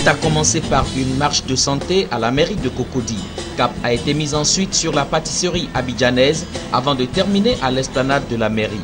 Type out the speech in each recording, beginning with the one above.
a commencé par une marche de santé à la mairie de Cocody. Cap a été mis ensuite sur la pâtisserie abidjanaise avant de terminer à l'esplanade de la mairie.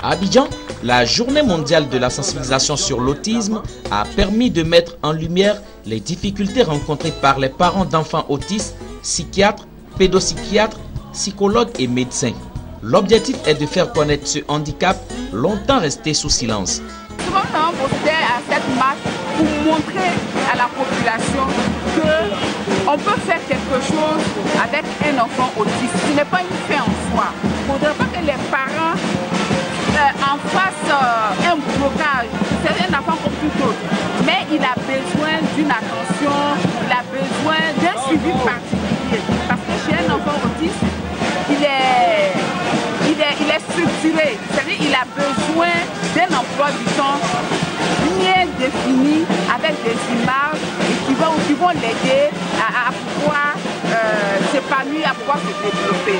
À Abidjan, la journée mondiale de la sensibilisation sur l'autisme a permis de mettre en lumière les difficultés rencontrées par les parents d'enfants autistes, psychiatres, pédopsychiatres, psychologues et médecins. L'objectif est de faire connaître ce handicap longtemps resté sous silence. Souvent, on procédait à cette marche pour montrer à la population qu'on peut faire quelque chose avec un enfant autiste. Ce n'est pas une fin en soi. Il ne faudrait pas que les parents en fassent un blocage. C'est un enfant comme tout autre. Mais il a besoin d'une attention, il a besoin d'un suivi particulier. Parce que chez un enfant autiste, il est structuré. C'est-à-dire qu'il a besoin d'un emploi du temps bien défini, avec des images qui vont l'aider à pouvoir s'épanouir, à pouvoir se développer.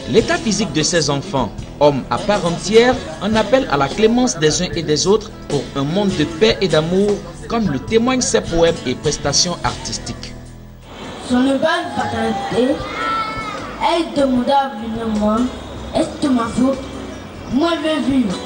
L'état physique de ces enfants, hommes à part entière, en appelle à la clémence des uns et des autres pour un monde de paix et d'amour, comme le témoignent ses poèmes et prestations artistiques. Son bonne fatalité, elle demanda à venir moi, est-ce ma faute? Moi je vais vivre.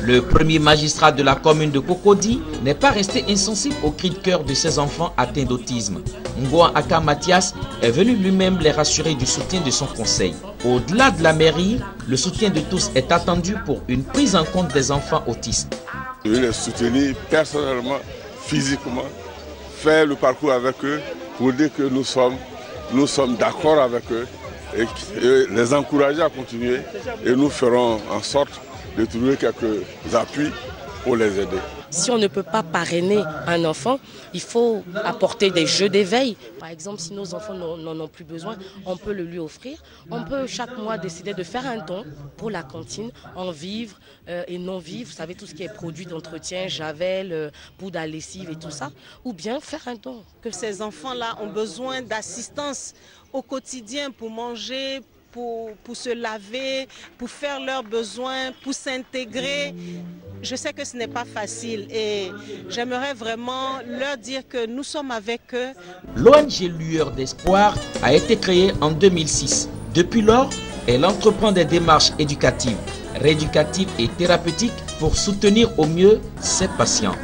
Le premier magistrat de la commune de Cocody n'est pas resté insensible aux cris de cœur de ses enfants atteints d'autisme. Ngoa Aka Mathias est venu lui-même les rassurer du soutien de son conseil. Au-delà de la mairie, le soutien de tous est attendu pour une prise en compte des enfants autistes. Je vais les soutenir personnellement, physiquement, faire le parcours avec eux pour dire que nous sommes d'accord avec eux et les encourager à continuer, et nous ferons en sorte de trouver quelques appuis pour les aider. Si on ne peut pas parrainer un enfant, il faut apporter des jeux d'éveil. Par exemple, si nos enfants n'en ont plus besoin, on peut le lui offrir. On peut chaque mois décider de faire un don pour la cantine, en vivre et non vivre. Vous savez, tout ce qui est produit d'entretien, javel, poudre à lessive et tout ça. Ou bien faire un don. Que ces enfants-là ont besoin d'assistance au quotidien pour manger, pour se laver, pour faire leurs besoins, pour s'intégrer. Je sais que ce n'est pas facile et j'aimerais vraiment leur dire que nous sommes avec eux. L'ONG Lueur d'Espoir a été créée en 2006. Depuis lors, elle entreprend des démarches éducatives, rééducatives et thérapeutiques pour soutenir au mieux ses patients.